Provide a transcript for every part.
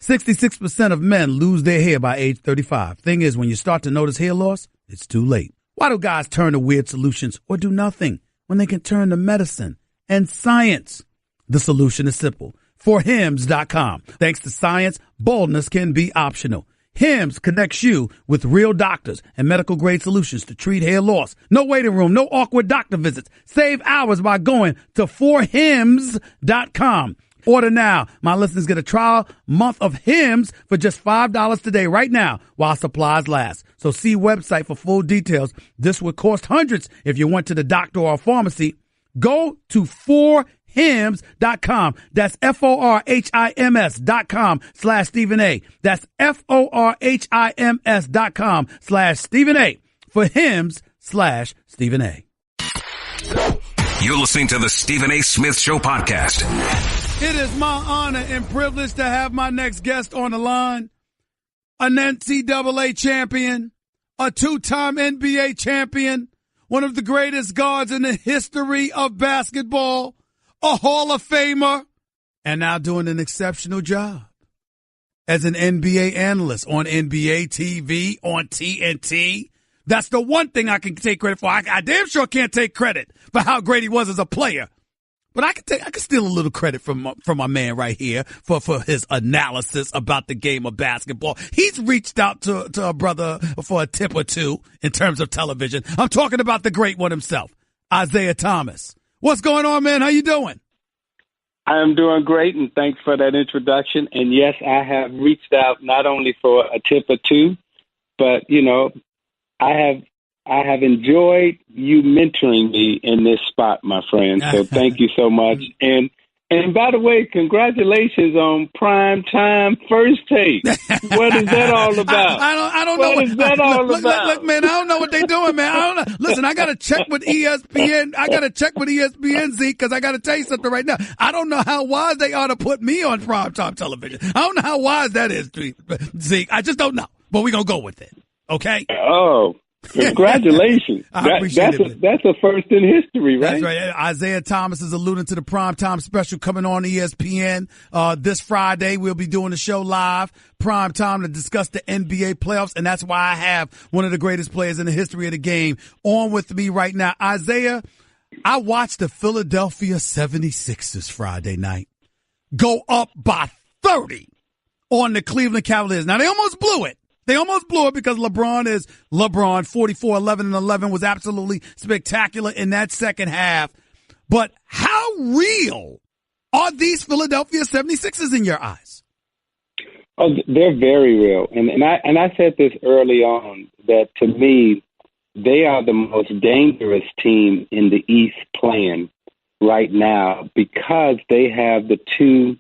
66% of men lose their hair by age 35. Thing is, when you start to notice hair loss, it's too late. Why do guys turn to weird solutions or do nothing when they can turn to medicine and science? The solution is simple. ForHims.com. Thanks to science, baldness can be optional. Hims connects you with real doctors and medical-grade solutions to treat hair loss. No waiting room, no awkward doctor visits. Save hours by going to ForHims.com. Order now. My listeners get a trial month of Hims for just $5 today right now while supplies last. So see website for full details. This would cost hundreds if you went to the doctor or a pharmacy. Go to ForHims.com. That's ForHims.com/Stephen A. That's ForHims.com/Stephen A. For Hims/Stephen A. You're listening to the Stephen A. Smith Show podcast. It is my honor and privilege to have my next guest on the line. An NCAA champion, a two-time NBA champion, one of the greatest guards in the history of basketball, a Hall of Famer, and now doing an exceptional job as an NBA analyst on NBA TV, on TNT. That's the one thing I can take credit for. I damn sure can't take credit for how great he was as a player. But I can steal a little credit from my man right here for his analysis about the game of basketball. He's reached out to a brother for a tip or two in terms of television. I'm talking about the great one himself, Isiah Thomas. What's going on, man? How you doing? I am doing great, and thanks for that introduction. And yes, I have reached out not only for a tip or two, but I have enjoyed you mentoring me in this spot, my friend. So thank you so much. And by the way, congratulations on prime time first take. What is that all about? I don't know. What is that all about? Look, man, I don't know what they're doing, man. I don't know. Listen, I got to check with ESPN. Zeke, because I got to tell you something right now. I don't know how wise they are to put me on primetime television. I don't know how wise that is, Zeke. I just don't know. But we're going to go with it. Okay? Oh. Congratulations. That's a first in history, right? That's right. Isiah Thomas is alluding to the primetime special coming on ESPN. This Friday, we'll be doing the show live, primetime, to discuss the NBA playoffs. And that's why I have one of the greatest players in the history of the game on with me right now. Isiah, I watched the Philadelphia 76ers Friday night go up by 30 on the Cleveland Cavaliers. Now, they almost blew it. They almost blew it because LeBron is LeBron. 44, 11, and 11 was absolutely spectacular in that second half. But how real are these Philadelphia 76ers in your eyes? Oh, they're very real. And I said this early on, that to me, they are the most dangerous team in the East playing right now because they have the two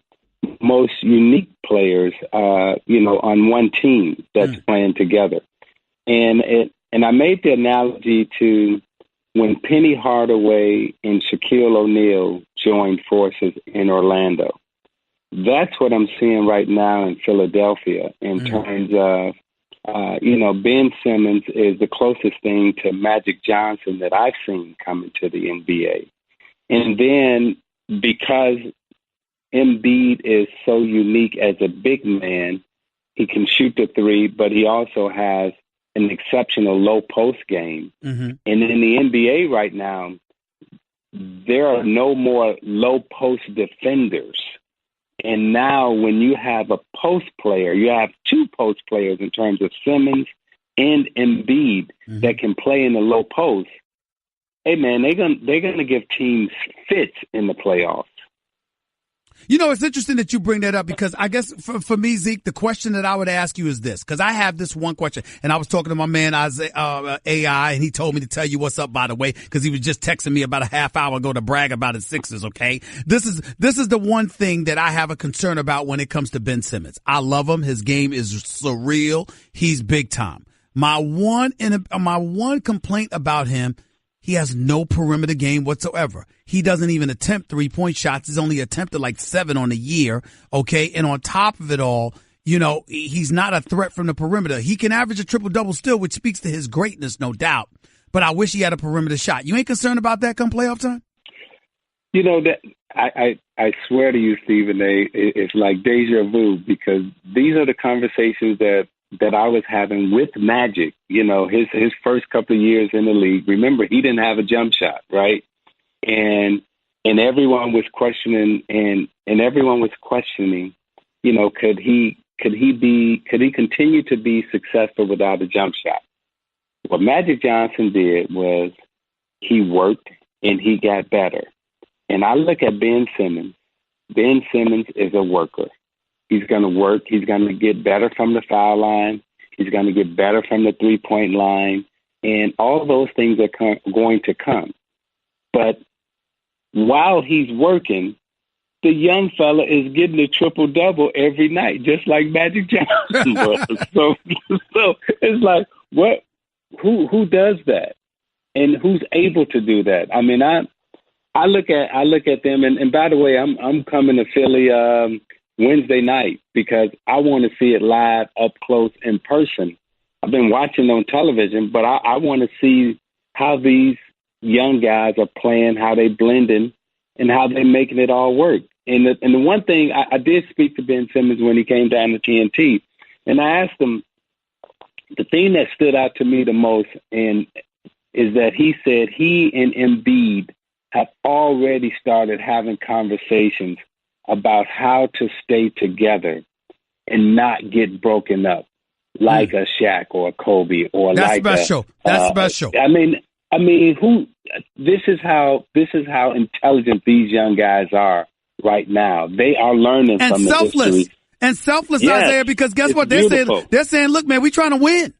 most unique players, on one team that's playing together. And I made the analogy to when Penny Hardaway and Shaquille O'Neal joined forces in Orlando. That's what I'm seeing right now in Philadelphia in terms of, Ben Simmons is the closest thing to Magic Johnson that I've seen coming to the NBA. And then because Embiid is so unique as a big man, he can shoot the three, but he also has an exceptional low post game. Mm-hmm. And in the NBA right now, there are no more low post defenders. And now when you have a post player, you have two post players in terms of Simmons and Embiid that can play in the low post. Hey, man, they're gonna give teams fits in the playoffs. You know, it's interesting that you bring that up because I guess for me, Zeke, the question that I would ask you is this, because I have this one question, and I was talking to my man, AI, and he told me to tell you what's up, by the way, because he was just texting me about a half hour ago to brag about his Sixers, okay? This is the one thing that I have a concern about when it comes to Ben Simmons. I love him. His game is surreal. He's big time. My one complaint about him, he has no perimeter game whatsoever. He doesn't even attempt 3-point shots. He's only attempted like 7 on the year. Okay. And on top of it all, he's not a threat from the perimeter. He can average a triple-double still, which speaks to his greatness, no doubt. But I wish he had a perimeter shot. You ain't concerned about that come playoff time? That I swear to you, Stephen A., it's like deja vu, because these are the conversations that I was having with Magic, his first couple of years in the league. Remember, he didn't have a jump shot, right? And everyone was questioning, could he continue to be successful without a jump shot? What Magic Johnson did was he worked and he got better. And I look at Ben Simmons. Ben Simmons is a worker. He's going to work. He's going to get better from the foul line. He's going to get better from the three-point line. And all those things are going to come. But while he's working, the young fella is getting a triple-double every night, just like Magic Johnson was. So it's like, what? Who does that? And who's able to do that? I mean, I look at them, and by the way, I'm coming to Philly Wednesday night because I want to see it live, up close, in person. I've been watching on television, but I want to see how these young guys are playing, how they blending, and how they're making it all work. And the one thing I did speak to Ben Simmons when he came down to TNT, and I asked him, the thing that stood out to me the most is that he said he and Embiid have already started having conversations about how to stay together and not get broken up like a Shaq or a Kobe or That's like special. That's special. I mean, this is how intelligent these young guys are right now. They are learning from the history. And selfless, Yes, Isaiah, because guess what? They're saying, look, man, we're trying to win.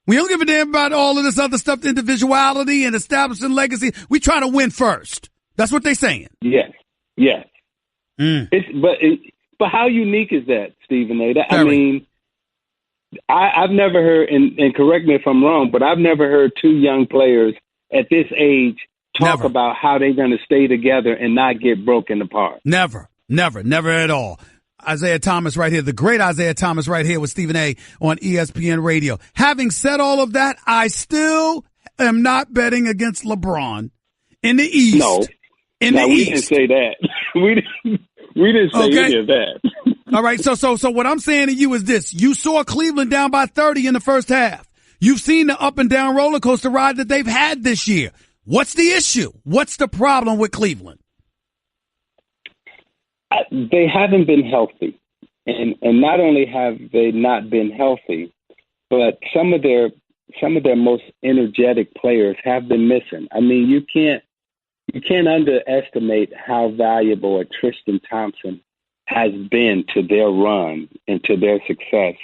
We don't give a damn about all of this other stuff, the individuality and establishing legacy. We try to win first. That's what they're saying. Yes. But how unique is that, Stephen A? I mean, I've never heard, and correct me if I'm wrong, but I've never heard two young players at this age talk about how they're going to stay together and not get broken apart. Never at all. Isiah Thomas right here, the great Isiah Thomas right here with Stephen A. on ESPN Radio. Having said all of that, I still am not betting against LeBron in the East. No, we didn't say that. we didn't say any of that. All right, so what I'm saying to you is this. You saw Cleveland down by 30 in the first half. You've seen the up and down roller coaster ride that they've had this year. What's the issue? What's the problem with Cleveland? They haven't been healthy, and not only have they not been healthy, but some of their most energetic players have been missing. I mean, you can't underestimate how valuable a Tristan Thompson has been to their run and to their success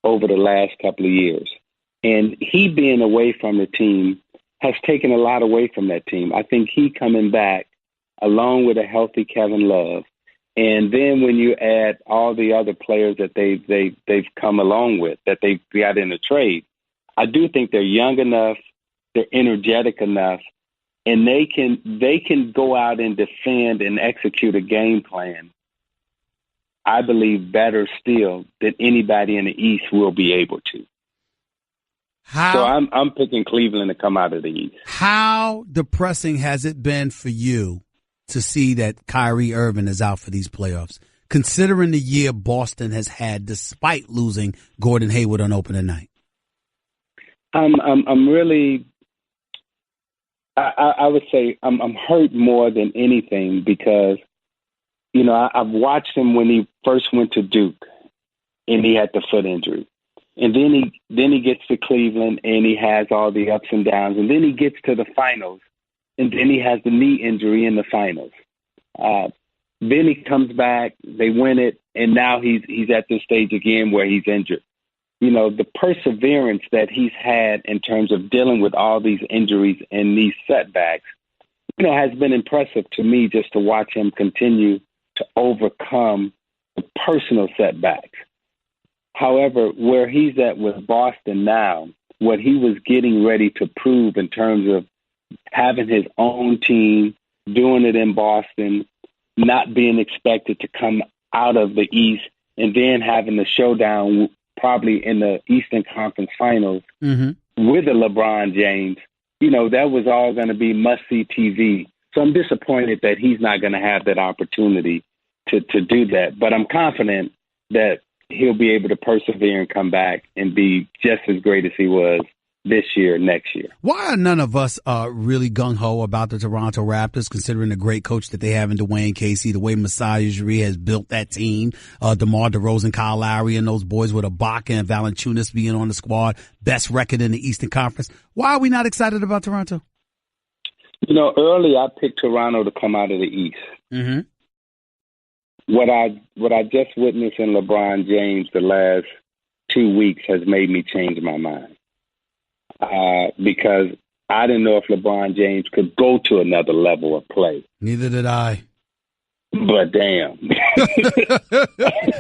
over the last couple of years. And he being away from the team has taken a lot away from that team. I think he coming back along with a healthy Kevin Love. And then when you add all the other players that they've come along with, that they've got in the trade, I do think they're young enough, they're energetic enough, and they can go out and defend and execute a game plan, I believe, better still than anybody in the East will be able to. So I'm picking Cleveland to come out of the East. How depressing has it been for you to see that Kyrie Irving is out for these playoffs, considering the year Boston has had despite losing Gordon Hayward on opening night? I'm really, I would say I'm hurt more than anything because, I've watched him when he first went to Duke and he had the foot injury. And then he gets to Cleveland and he has all the ups and downs. And then he gets to the finals and then he has the knee injury in the finals. Then he comes back, they win it, and now he's at this stage again where he's injured. The perseverance that he's had in terms of dealing with all these injuries and these setbacks, has been impressive to me just to watch him continue to overcome the personal setbacks. However, where he's at with Boston now, what he was getting ready to prove in terms of having his own team, doing it in Boston, not being expected to come out of the East, and then having the showdown probably in the Eastern Conference Finals with a LeBron James, that was all going to be must-see TV. So I'm disappointed that he's not going to have that opportunity to do that. But I'm confident that he'll be able to persevere and come back and be just as great as he was this year, next year. Why are none of us really gung-ho about the Toronto Raptors, considering the great coach that they have in Dwayne Casey, the way Masai Ujiri has built that team, DeMar DeRozan, Kyle Lowry, and those boys with Ibaka and Valanciunas being on the squad, best record in the Eastern Conference. Why are we not excited about Toronto? You know, early I picked Toronto to come out of the East. Mm-hmm. What I just witnessed in LeBron James the last 2 weeks has made me change my mind. Because I didn't know if LeBron James could go to another level of play. Neither did I. But damn.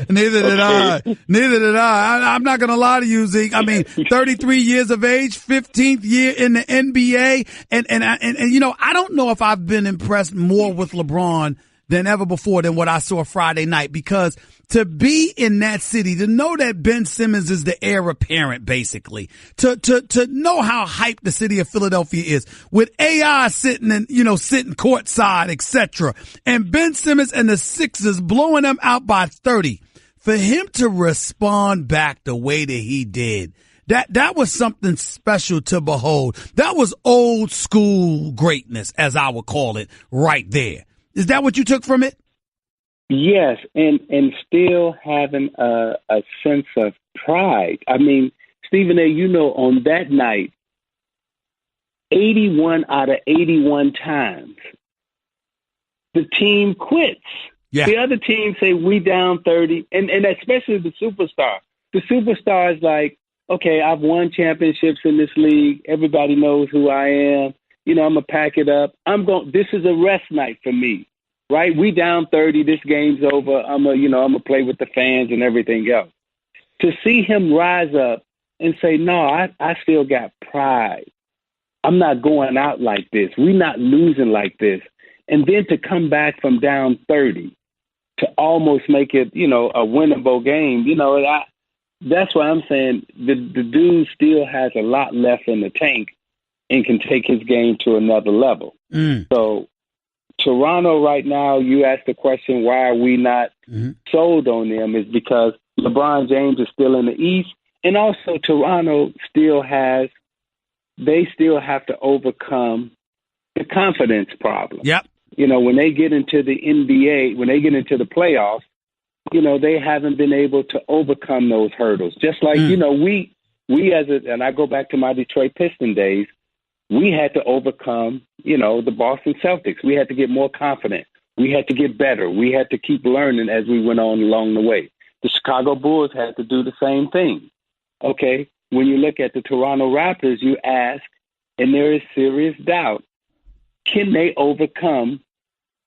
Neither did I. Neither did I. I'm not going to lie to you, Zeke. I mean, 33 years of age, 15th year in the NBA. And you know, I don't know if I've been impressed more with LeBron than ever before than what I saw Friday night, because to be in that city, to know that Ben Simmons is the heir apparent, basically, to know how hyped the city of Philadelphia is with AI sitting courtside, etc. And Ben Simmons and the Sixers blowing them out by 30, for him to respond back the way that he did. That was something special to behold. That was old school greatness, as I would call it, right there. Is that what you took from it? Yes, and still having a sense of pride. I mean, Stephen A., you know, on that night, 81 out of 81 times, the team quits. Yeah. The other team say, we down 30, and especially the superstar. The superstar is like, okay, I've won championships in this league. Everybody knows who I am. You know, I'm going to pack it up. This is a rest night for me, right? We down 30. This game's over. I'm going to play with the fans and everything else. To see him rise up and say, no, I still got pride. I'm not going out like this. We're not losing like this. And then to come back from down 30 to almost make it, a winnable game, that's why I'm saying the dude still has a lot left in the tank and can take his game to another level. So Toronto right now, you asked the question, why are we not sold on them, is because LeBron James is still in the East. And also Toronto still have to overcome the confidence problem. Yep. When they get into the NBA, when they get into the playoffs, they haven't been able to overcome those hurdles. Just like, and I go back to my Detroit Pistons days, we had to overcome, the Boston Celtics. We had to get more confident. We had to get better. We had to keep learning as we went on along the way. The Chicago Bulls had to do the same thing. Okay, when you look at the Toronto Raptors, you ask, and there is serious doubt, can they overcome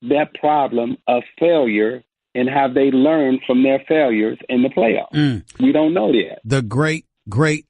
that problem of failure, and have they learned from their failures in the playoffs? We don't know yet. The great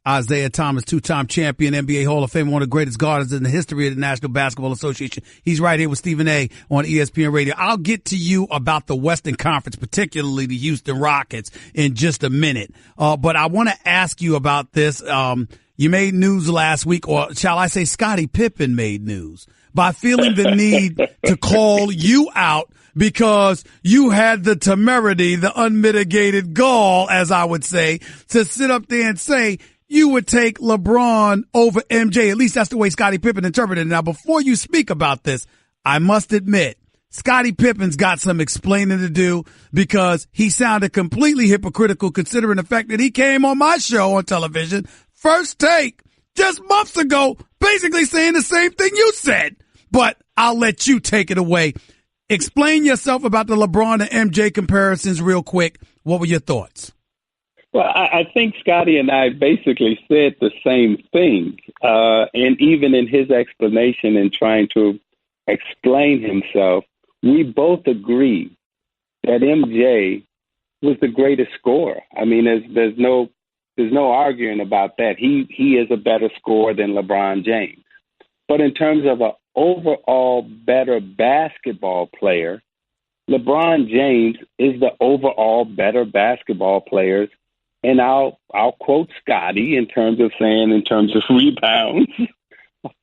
Isiah Thomas, two-time champion, NBA Hall of Fame, one of the greatest guards in the history of the National Basketball Association. He's right here with Stephen A. on ESPN Radio. I'll get to you about the Western Conference, particularly the Houston Rockets, in just a minute. But I want to ask you about this. You made news last week, or shall I say Scottie Pippen made news, by feeling the need to call you out because you had the temerity, the unmitigated gall, as I would say, to sit up there and say you would take LeBron over MJ. At least that's the way Scottie Pippen interpreted it. Now, before you speak about this, I must admit, Scottie Pippen's got some explaining to do, because he sounded completely hypocritical considering the fact that he came on my show on television, First Take, just months ago, basically saying the same thing you said. But I'll let you take it away. Explain yourself about the LeBron and MJ comparisons real quick. What were your thoughts? Well, I think Scotty and I basically said the same thing. And even in his explanation and trying to explain himself, we both agree that MJ was the greatest scorer. I mean, there's no arguing about that. He is a better scorer than LeBron James. But in terms of an overall better basketball player, LeBron James is the overall better basketball player. And I'll quote Scotty in terms of rebounds,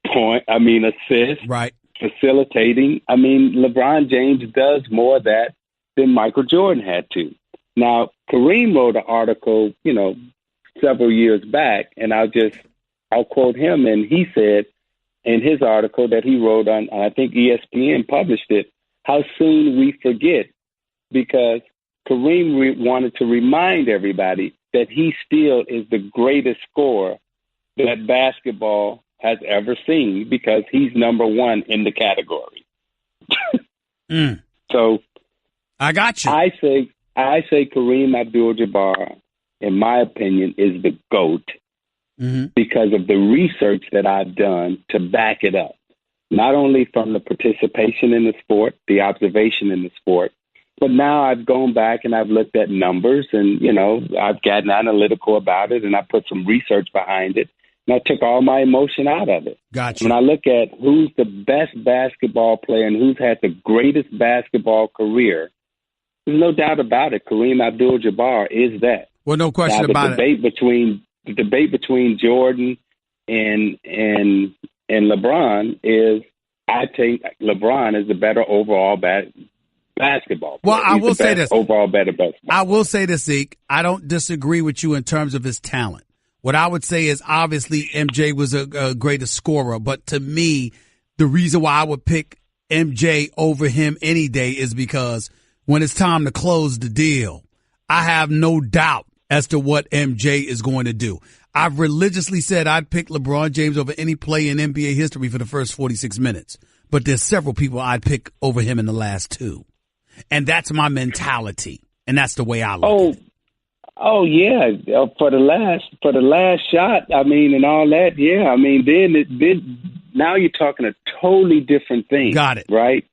assists, right, facilitating. I mean, LeBron James does more of that than Michael Jordan had to. Now, Kareem wrote an article, several years back, and I'll quote him, and he said in his article that he wrote on, I think ESPN published it, how soon we forget, because Kareem wanted to remind everybody that he still is the greatest scorer that basketball has ever seen, because he's number one in the category. So I got you. I say Kareem Abdul-Jabbar, in my opinion, is the GOAT because of the research that I've done to back it up. Not only from the participation in the sport, the observation in the sport, but now I've gone back and I've looked at numbers and, I've gotten analytical about it and I put some research behind it. And I took all my emotion out of it. Gotcha. When I look at who's the best basketball player and who's had the greatest basketball career, there's no doubt about it. Kareem Abdul-Jabbar is that. Well, no question about it. The debate between Jordan and LeBron is, I think LeBron is the better overall basketball player. Well, I will say this. Overall better basketball. I will say this, Zeke. I don't disagree with you in terms of his talent. What I would say is obviously MJ was a greater scorer, but to me, the reason why I would pick MJ over him any day is because when it's time to close the deal, I have no doubt as to what MJ is going to do. I've religiously said I'd pick LeBron James over any play in NBA history for the first 46 minutes, but there's several people I'd pick over him in the last two. And that's my mentality, and that's the way I look at it. Oh yeah, for the last shot, I mean, and all that, yeah. I mean, then now you're talking a totally different thing. Got it. Right?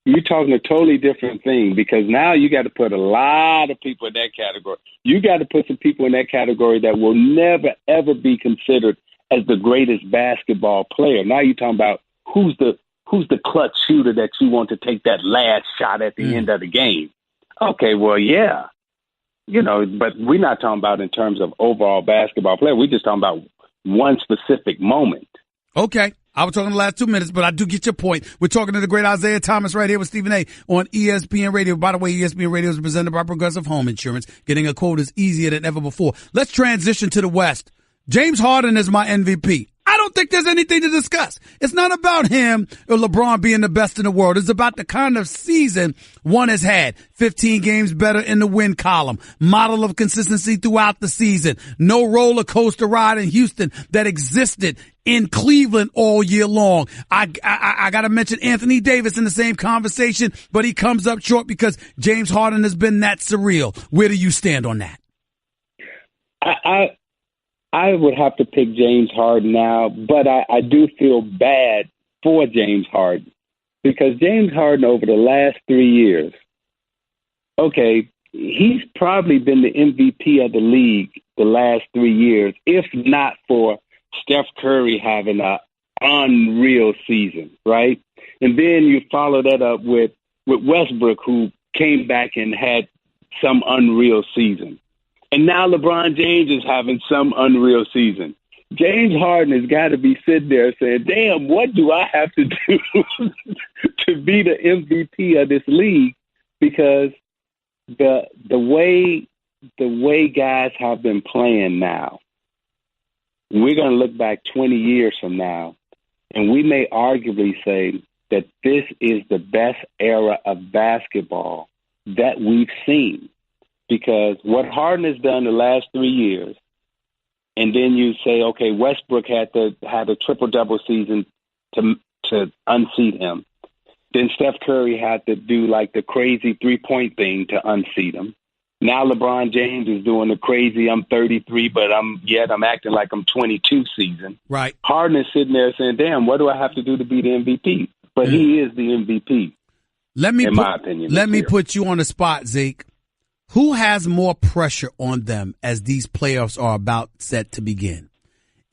You're talking a totally different thing, because now you got to put a lot of people in that category. You got to put some people in that category that will never, ever be considered as the greatest basketball player. Now you're talking about who's the clutch shooter that you want to take that last shot at the end of the game. Okay, well, yeah. But we're not talking about in terms of overall basketball player. We're just talking about one specific moment. Okay. I was talking the last 2 minutes, but I do get your point. We're talking to the great Isiah Thomas right here with Stephen A. on ESPN Radio. By the way, ESPN Radio is presented by Progressive Home Insurance. Getting a quote is easier than ever before. Let's transition to the West. James Harden is my MVP. I don't think there's anything to discuss. It's not about him or LeBron being the best in the world. It's about the kind of season one has had. 15 games better in the win column. Model of consistency throughout the season. No roller coaster ride in Houston that existed in Cleveland all year long. I got to mention Anthony Davis in the same conversation, but he comes up short because James Harden has been that surreal. Where do you stand on that? I would have to pick James Harden now, but I do feel bad for James Harden, because James Harden over the last 3 years, okay, he's probably been the MVP of the league the last 3 years, if not for Steph Curry having an unreal season, right? And then you follow that up with Westbrook, who came back and had some unreal season. And now LeBron James is having some unreal season. James Harden has got to be sitting there saying, damn, what do I have to do to be the MVP of this league? Because the way guys have been playing now, we're going to look back 20 years from now, and we may arguably say that this is the best era of basketball that we've seen. Because what Harden has done the last 3 years, and then you say, okay, Westbrook had a triple-double season to unseat him. Then Steph Curry had to do like the crazy three-point thing to unseat him. Now LeBron James is doing the crazy, I'm 33, but I'm acting like I'm 22 season. Right. Harden is sitting there saying, damn, what do I have to do to be the MVP? But he is the MVP, my opinion. Let me put you on the spot, Zeke. Who has more pressure on them as these playoffs are about set to begin?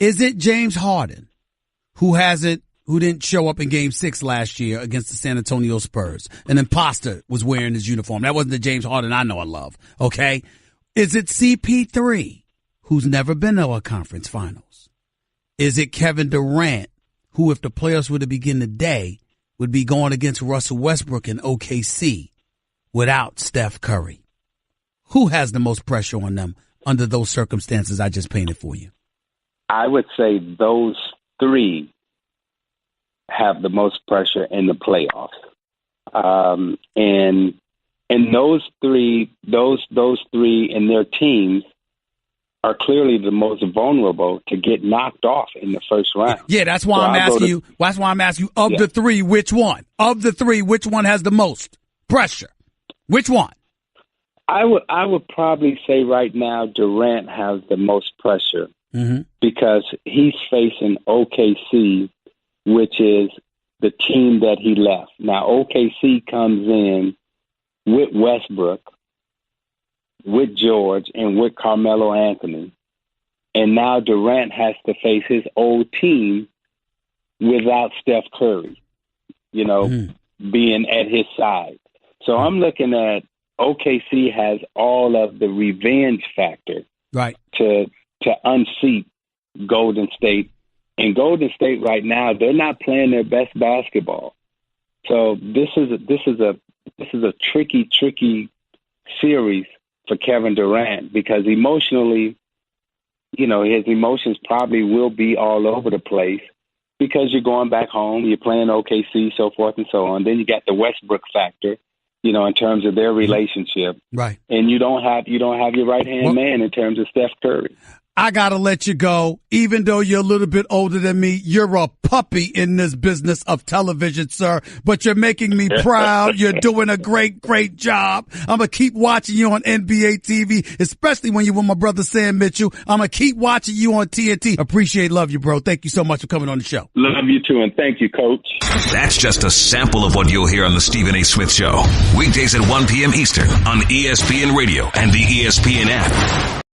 Is it James Harden, who didn't show up in Game 6 last year against the San Antonio Spurs? An imposter was wearing his uniform. That wasn't the James Harden I know and love, okay? Is it CP3, who's never been to a conference finals? Is it Kevin Durant, who, if the playoffs were to begin today, would be going against Russell Westbrook in OKC without Steph Curry. Who has the most pressure on them under those circumstances I just painted for you? I would say those three have the most pressure in the playoffs. And those three and their teams are clearly the most vulnerable to get knocked off in the first round. Yeah, that's why I'm asking you. That's why I'm asking you. Of the three, which one? Of the three, which one has the most pressure? Which one? I would probably say right now Durant has the most pressure because he's facing OKC, which is the team that he left. Now OKC comes in with Westbrook, with George, and with Carmelo Anthony. And now Durant has to face his old team without Steph Curry, being at his side. So I'm looking at OKC has all of the revenge factor to unseat Golden State. And Golden State right now, they're not playing their best basketball. So this is a tricky series for Kevin Durant because emotionally, his emotions probably will be all over the place because you're going back home, you're playing OKC, so forth and so on. Then you got the Westbrook factor, in terms of their relationship. Right. And you don't have your right-hand man in terms of Steph Curry. I got to let you go. Even though you're a little bit older than me, you're a puppy in this business of television, sir. But you're making me proud. You're doing a great job. I'm going to keep watching you on NBA TV, especially when you're with my brother Sam Mitchell. I'm going to keep watching you on TNT. Love you, bro. Thank you so much for coming on the show. Love you too, and thank you, Coach. That's just a sample of what you'll hear on the Stephen A. Smith Show. Weekdays at 1 p.m. Eastern on ESPN Radio and the ESPN app.